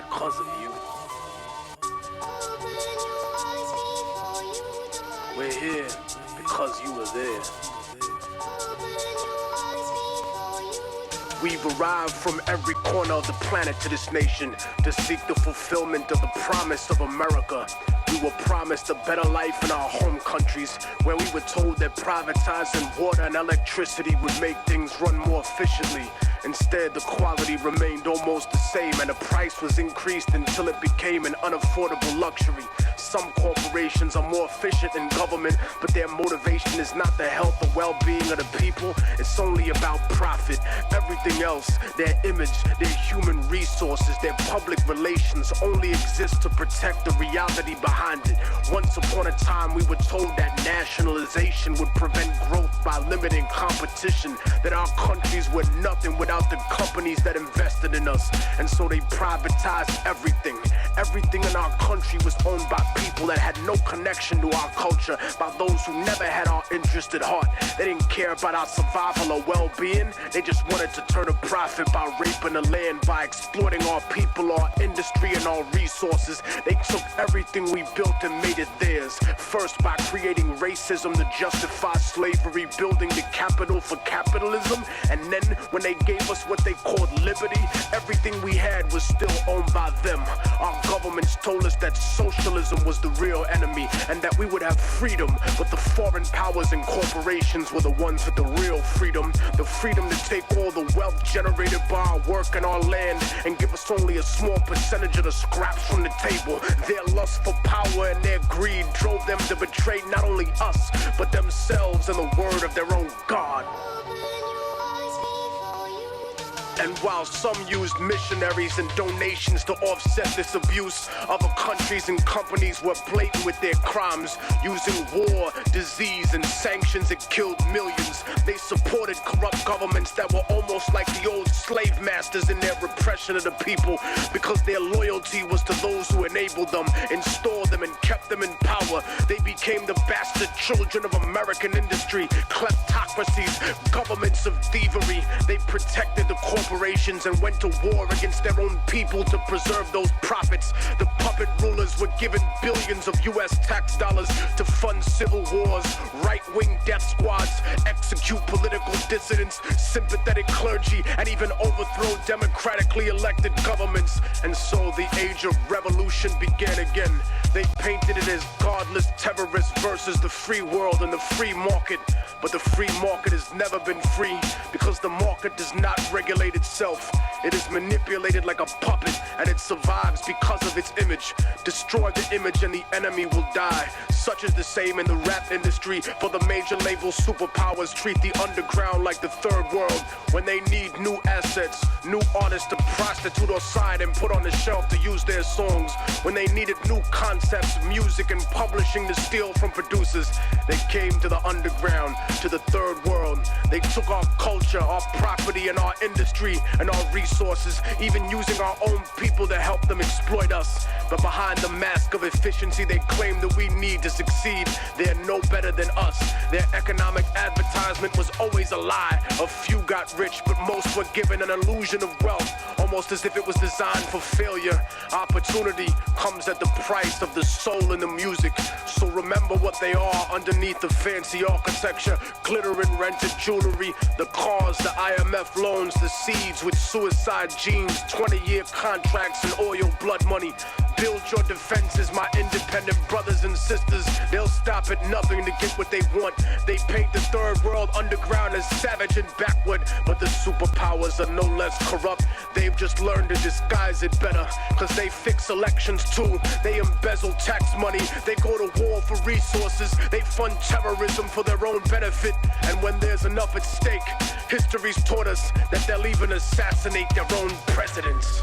because of you. We're here because you were there. We've arrived from every corner of the planet to this nation to seek the fulfillment of the promise of America. We were promised a better life in our home countries, where we were told that privatizing water and electricity would make things run more efficiently. Instead, the quality remained almost the same, and the price was increased until it became an unaffordable luxury. Some corporations are more efficient than government, but their motivation is not the health or well-being of the people. It's only about profit. Everything else, their image, their human resources, their public relations, only exist to protect the reality behind it. Once upon a time, we were told that nationalization would prevent growth by limiting competition, that our countries were nothing without the companies that invested in us. And so they privatized everything. Everything in our country was owned by people that had no connection to our culture, by those who never had our interest at heart. They didn't care about our survival or well-being. They just wanted to turn a profit by raping the land, by exploiting our people, our industry, and our resources. They took everything we built and made it theirs. First by creating racism to justify slavery, building the capital for capitalism. And then when they gave us what they called liberty, everything we had was still owned by them. Our governments told us that socialism was the real enemy and that we would have freedom, but the foreign powers and corporations were the ones with the real freedom. The freedom to take all the wealth generated by our work and our land and give us only a small percentage of the scraps from the table. Their lust for power and their greed drove them to betray not only us, but themselves and the word of their own God. And while some used missionaries and donations to offset this abuse, other countries and companies were blatant with their crimes, using war, disease, and sanctions that killed millions. They supported corrupt governments that were almost like the old slave masters in their repression of the people, because their loyalty was to those who enabled them, installed them, and kept them in power. They became the bastard children of American industry, kleptocracies, governments of thievery. They protected the corporations and went to war against their own people to preserve those profits. The puppet rulers were given billions of US tax dollars to fund civil wars, right-wing death squads, execute political dissidents, sympathetic clergy, and even overthrow democratically elected governments. And so the age of revolution began again. They painted it as godless terrorists versus the free world and the free market. But the free market has never been free, because the market does not regulate itself. It is manipulated like a puppet, and it survives because of its image. Destroy the image and the enemy will die. Such is the same in the rap industry, for the major label superpowers treat the underground like the third world. When they need new assets, new artists to prostitute or sign and put on the shelf to use their songs. When they needed new concepts, music, and publishing to steal from producers, they came to the underground, to the third world. They took our culture, our property, and our industry, and our resources, even using our own people to help them exploit us. But behind the mask of efficiency they claim that we need to succeed, they're no better than us. Their economic advertisement was always a lie. A few got rich, but most were given an illusion of wealth, almost as if it was designed for failure. Opportunity comes at the price of the soul in the music. So remember what they are underneath the fancy architecture, glitter and rented jewelry, the cars, the IMF loans, the seeds with suicide genes, 20-year contracts and oil blood money. Build your defenses, my independent brothers and sisters. They'll stop at nothing to get what they want. They paint the third world underground as savage and backward, but the superpowers are no less corrupt. They've just learned to disguise it better, cause they fix elections too. They embezzle tax money, they go to war for resources, they fund terrorism for their own benefit. And when there's enough at stake, history's taught us that they'll even assassinate their own presidents.